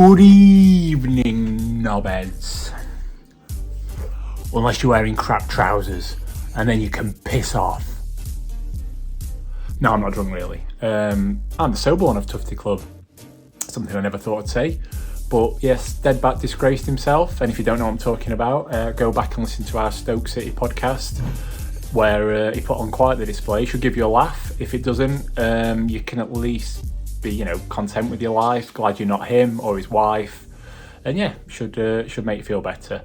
Good evening, knobheads. Unless you're wearing crap trousers, and then you can piss off. No, I'm not drunk really. I'm the sober one of Tufty Club. Something I never thought I'd say. But yes, Deadbat disgraced himself, and if you don't know what I'm talking about, go back and listen to our Stoke City podcast, where he put on quite the display. It should give you a laugh. If it doesn't, you can at least be, content with your life, glad you're not him or his wife, and yeah, should make you feel better.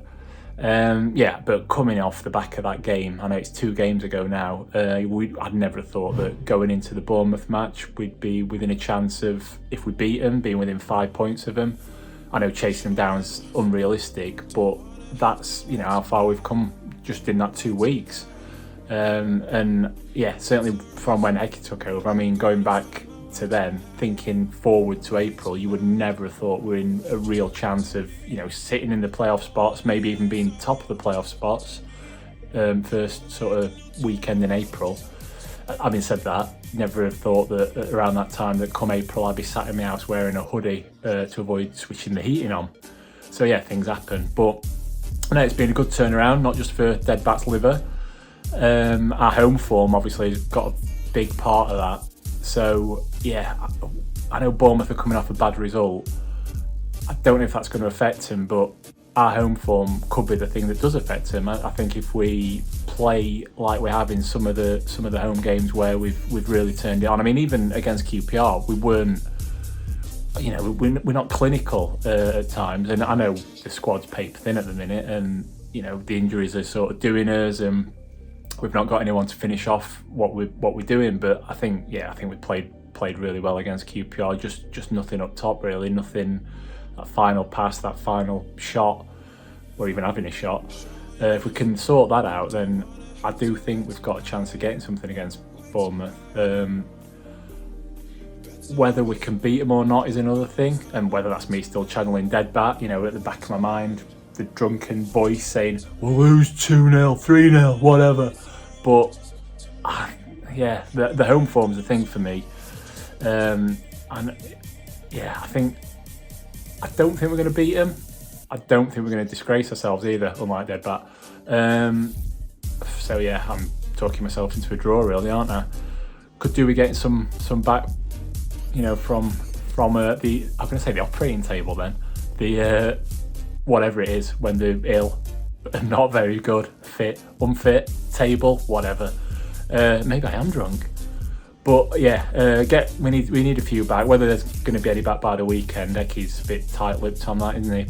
But coming off the back of that game, I know it's 2 games ago now, I'd never thought that going into the Bournemouth match we'd be within a chance of, if we beat them, being within 5 points of them. I know chasing them down is unrealistic, but that's how far we've come just in that 2 weeks. And yeah, certainly from when Eki took over, I mean, going back to then, thinking forward to April, you would never have thought we're in a real chance of sitting in the playoff spots, maybe even being top of the playoff spots first sort of weekend in April. Having said that, never have thought that around that time, that come April, I'd be sat in my house wearing a hoodie to avoid switching the heating on. So yeah, things happen, but no, it's been a good turnaround, not just for Deadbat's liver. Our home form obviously has got a big part of that. So yeah, I know Bournemouth are coming off a bad result. I don't know if that's going to affect him, but our home form could be the thing that does affect him. I think if we play like we have in some of the home games where we've really turned it on. I mean, even against QPR, we weren't. We're not clinical at times, and I know the squad's paper thin at the minute, and the injuries are sort of doing us, and we've not got anyone to finish off what we're doing. But I think we played really well against QPR. Just nothing up top really, nothing. That final pass, that final shot, or even having a shot. If we can sort that out, then I do think we've got a chance of getting something against Bournemouth. Whether we can beat them or not is another thing, and whether that's me still channeling Deadbat, at the back of my mind, the drunken voice saying, we'll lose 2-0, 3-0, whatever. But yeah, the home form's a thing for me. And yeah, I don't think we're going to beat them. I don't think we're going to disgrace ourselves either, unlike Deadbat. So yeah, I'm talking myself into a draw really, aren't I? Could do with getting some back, from the, I'm going to say the operating table then. The whatever it is when they're ill and not very good, fit, unfit, table, whatever. Maybe I am drunk. But yeah, we need a few back. Whether there's going to be any back by the weekend, Eki's a bit tight-lipped on that, isn't he?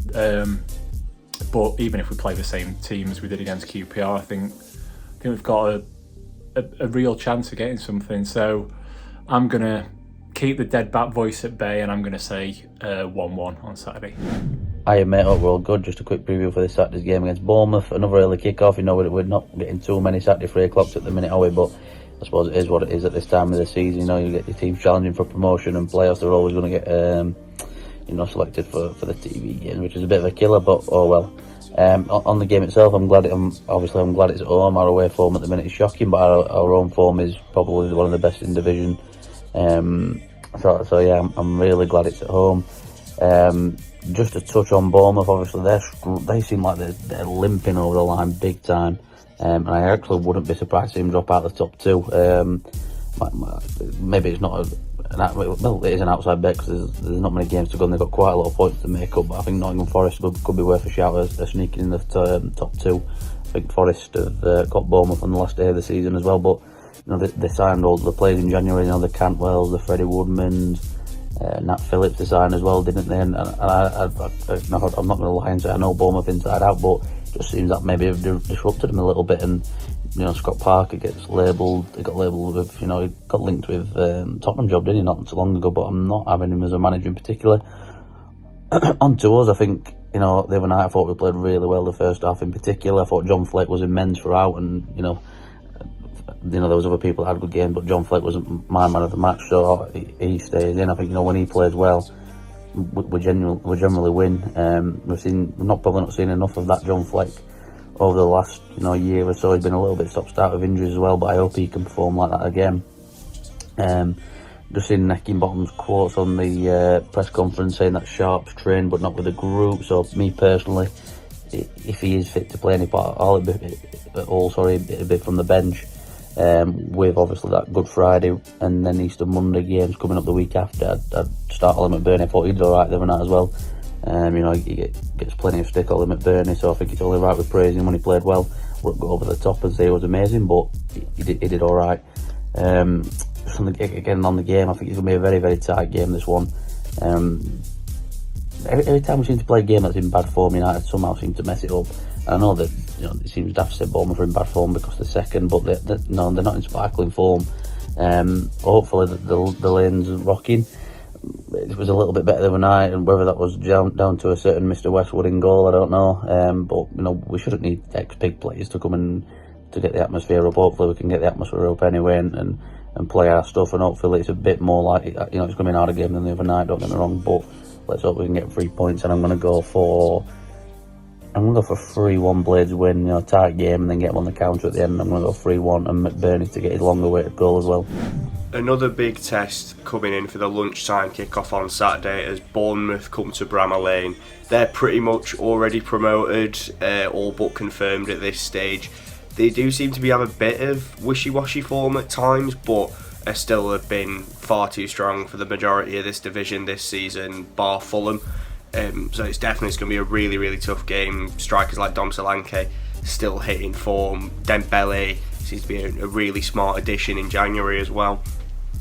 But even if we play the same team as we did against QPR, I think we've got a real chance of getting something. So I'm going to keep the Deadbat voice at bay, and I'm going to say 1-1 on Saturday. Hiya mate, hope we're all good. Just a quick preview for this Saturday's game against Bournemouth. Another early kick-off. We're not getting too many Saturday 3 o'clocks at the minute, are we? But I suppose it is what it is at this time of the season. You get your teams challenging for promotion and playoffs. They're always going to get selected for the TV game, which is a bit of a killer. But oh well. On the game itself, I'm glad it's at home. Our away form at the minute is shocking, but our own form is probably one of the best in division. So yeah, I'm really glad it's at home. Just to touch on Bournemouth, obviously they seem like they're limping over the line big time. And I actually wouldn't be surprised to see him drop out of the top 2. Maybe it's not it is an outside bet because there's not many games to go and they've got quite a lot of points to make up, but I think Nottingham Forest could be worth a shout as sneaking in the top 2. I think Forest have got Bournemouth on the last day of the season as well, but they signed all the players in January, the Cantwells, the Freddie Woodmans, Nat Phillips they signed as well, didn't they? And I'm not going to lie and say I know Bournemouth inside out, but it just seems that maybe have disrupted them a little bit. And Scott Parker gets labelled. He got labelled with he got linked with Tottenham job, didn't he, not so long ago? But I'm not having him as a manager in particular. On to us, I think the other night I thought we played really well the first half in particular. I thought John Flake was immense throughout, and there was other people that had good games, but John Flake wasn't my man of the match, so he stays in. I think when he plays well, we generally win. We've probably not seen enough of that John Flake over the last year or so. He's been a little bit stop-start with injuries as well, but I hope he can perform like that again. just seen Heckingbottom's quotes on the press conference saying that Sharp's trained but not with the group. So me personally, if he is fit to play any part at all, it'll be from the bench. With obviously that Good Friday and then Easter Monday games coming up the week after, I'd start Ollie McBurney. I thought he did alright the other night as well. He gets plenty of stick, Ollie McBurney, so I think it's only right with praising when he played well. Wouldn't go over the top and say he was amazing, but he did alright. Again on the game, I think it's going to be a very, very tight game, this one. Every time we seem to play a game that's in bad form, United somehow seem to mess it up. I know that it seems daft to say Bournemouth are in bad form because they're second, but they're not in sparkling form. Hopefully the lane's rocking. It was a little bit better the other night, and whether that was down to a certain Mr. Westwood in goal, I don't know. But we shouldn't need ex-big players to come in to get the atmosphere up. Hopefully we can get the atmosphere up anyway and play our stuff, and hopefully it's a bit more like it's going to be an harder game than the other night. Don't get me wrong, but let's hope we can get 3 points. And I'm going to go for 3-1 Blades win, tight game, and then get them on the counter at the end. I'm going to go 3-1 and McBurney to get his longer weighted goal as well. Another big test coming in for the lunchtime kick-off on Saturday as Bournemouth come to Bramall Lane. They're pretty much already promoted, all but confirmed at this stage. They do seem to have a bit of wishy-washy form at times, but still have been far too strong for the majority of this division this season, bar Fulham. So it's definitely going to be a really, really tough game. Strikers like Dom Solanke still hitting form. Dembele seems to be a really smart addition in January as well.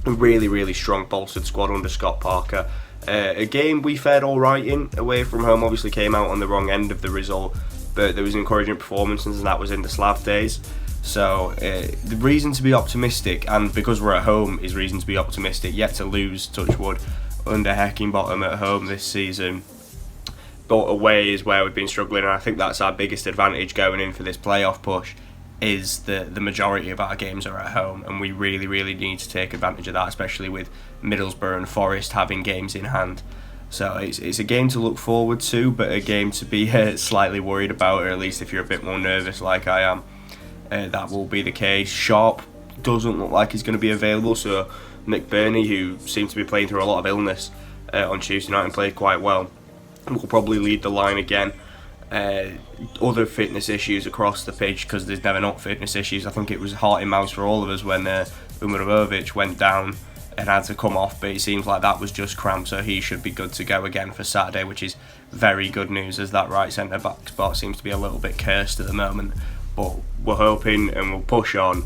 A really, really strong bolstered squad under Scott Parker. A game we fared alright in, away from home, obviously came out on the wrong end of the result, but there was encouraging performances, and that was in the Slav days. So the reason to be optimistic, and because we're at home is reason to be optimistic, yet to lose, touch wood, under Heckingbottom at home this season. But away is where we've been struggling, and I think that's our biggest advantage going in for this playoff push, is the majority of our games are at home, and we really, really need to take advantage of that, especially with Middlesbrough and Forest having games in hand. So it's a game to look forward to, but a game to be slightly worried about, or at least if you're a bit more nervous like I am, that will be the case. Sharp doesn't look like he's going to be available, so McBurney, who seems to be playing through a lot of illness on Tuesday night and played quite well, will probably lead the line again. Other fitness issues across the pitch, because there's never not fitness issues. I think it was heart in mouth for all of us when Umarovic went down and had to come off, but it seems like that was just cramp, so he should be good to go again for Saturday, which is very good news, as that right centre back spot seems to be a little bit cursed at the moment. But we're hoping and we'll push on,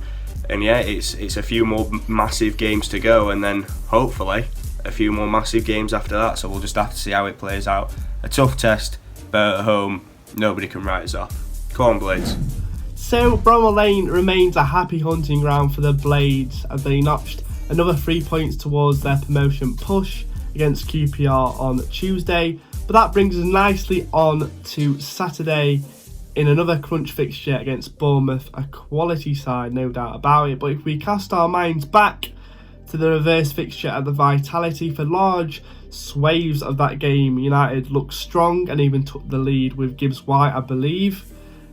and yeah, it's a few more massive games to go, and then hopefully a few more massive games after that, so we'll just have to see how it plays out. A tough test, but at home nobody can write us off. Come on, Blades. So Bramall Lane remains a happy hunting ground for the Blades as they notched another 3 points towards their promotion push against QPR on Tuesday. But that brings us nicely on to Saturday in another crunch fixture against Bournemouth, a quality side, no doubt about it. But if we cast our minds back to the reverse fixture at the Vitality, for large swathes of that game, United looked strong and even took the lead with Gibbs White, I believe.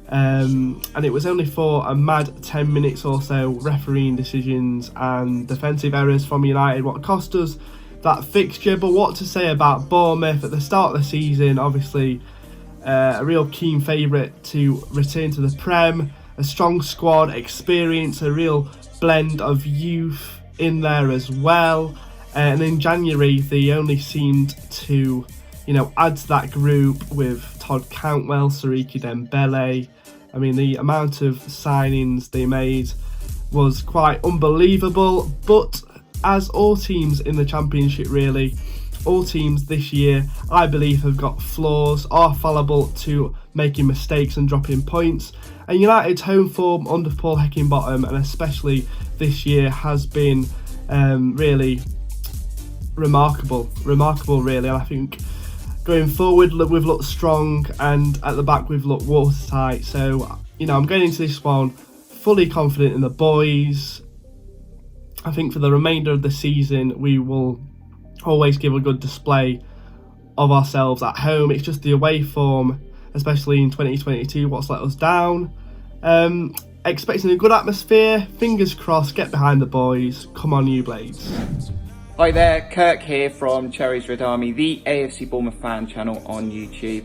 And it was only for a mad 10 minutes or so, refereeing decisions and defensive errors from United what cost us that fixture. But what to say about Bournemouth at the start of the season? Obviously a real keen favourite to return to the Prem, a strong squad, experience, a real blend of youth in there as well. And in January they only seemed to add to that group with Todd Cantwell, Siriki Dembele. I mean, the amount of signings they made was quite unbelievable. But as all teams in the Championship, really, all teams this year, I believe, have got flaws, are fallible to making mistakes and dropping points. And United's home form under Paul Heckingbottom, and especially this year, has been really remarkable really. And I think going forward we've looked strong, and at the back we've looked watertight. So I'm going into this one fully confident in the boys. I think for the remainder of the season we will always give a good display of ourselves at home. It's just the away form, especially in 2022, what's let us down. Expecting a good atmosphere, fingers crossed, get behind the boys. Come on, you Blades. Hi there, Kirk here from Cherries Red Army, the AFC Bournemouth fan channel on YouTube.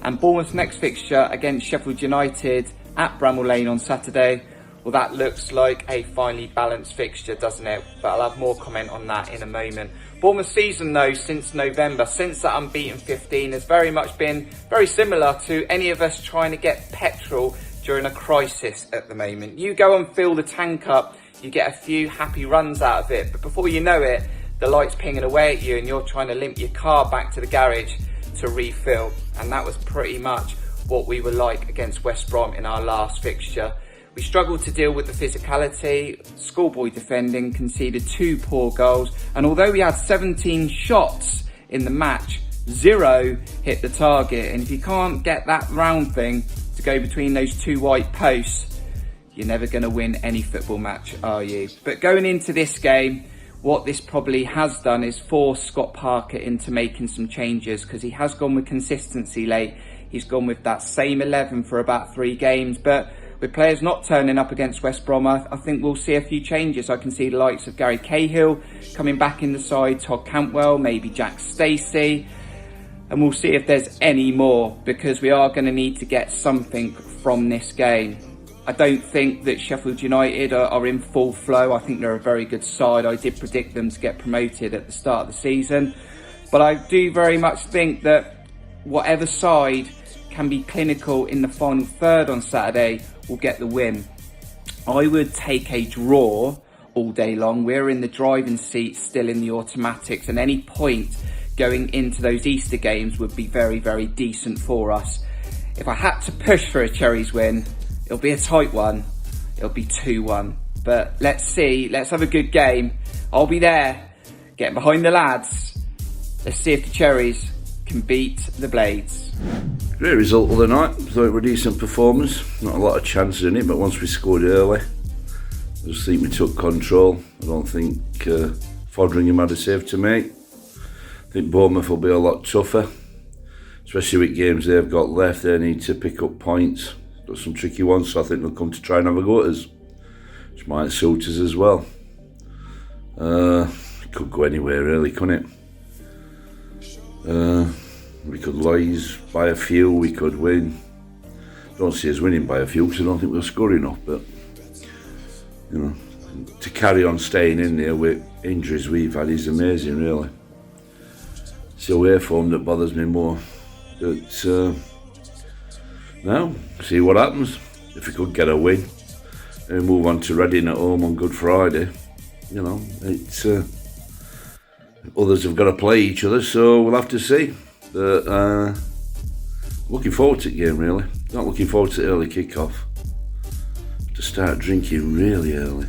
And Bournemouth's next fixture against Sheffield United at Bramall Lane on Saturday. Well, that looks like a finely balanced fixture, doesn't it? But I'll have more comment on that in a moment. Bournemouth's season, though, since November, since that unbeaten 15, has very much been very similar to any of us trying to get petrol during a crisis at the moment. You go and fill the tank up, you get a few happy runs out of it, but before you know it, the light's pinging away at you and you're trying to limp your car back to the garage to refill. And that was pretty much what we were like against West Brom in our last fixture. We struggled to deal with the physicality, schoolboy defending, conceded 2 poor goals, and although we had 17 shots in the match, 0 hit the target. And if you can't get that round thing to go between those 2 white posts, you're never going to win any football match, are you? But going into this game, what this probably has done is force Scott Parker into making some changes, because he has gone with consistency late. He's gone with that same 11 for about 3 games, but with players not turning up against West Brom, I think we'll see a few changes. I can see the likes of Gary Cahill coming back in the side, Todd Cantwell, maybe Jack Stacey, and we'll see if there's any more, because we are going to need to get something from this game. I don't think that Sheffield United are in full flow. I think they're a very good side. I did predict them to get promoted at the start of the season. But I do very much think that whatever side can be clinical in the final third on Saturday will get the win. I would take a draw all day long. We're in the driving seat, still in the automatics, and any point going into those Easter games would be very, very decent for us. If I had to push for a Cherries win, it'll be a tight one. It'll be 2-1. But let's see. Let's have a good game. I'll be there, getting behind the lads. Let's see if the Cherries can beat the Blades. Great result of the night. Thought it was a decent performance. Not a lot of chances in it, but once we scored early, I just think we took control. I don't think Fodringham had a save to make. I think Bournemouth will be a lot tougher, especially with games they've got left. They need to pick up points. Got some tricky ones, so I think they'll come to try and have a go at us, which might suit us as well. It could go anywhere really, couldn't it? We could lose by a few, we could win. Don't see us winning by a few because I don't think we'll score enough, but you know, to carry on staying in there with injuries we've had is amazing really. It's the away form that bothers me more. But now, see what happens. If we could get a win and move on to Reading at home on Good Friday, you know, it's others have got to play each other, so we'll have to see. But looking forward to the game really. Not looking forward to the early kick-off. To start drinking really early.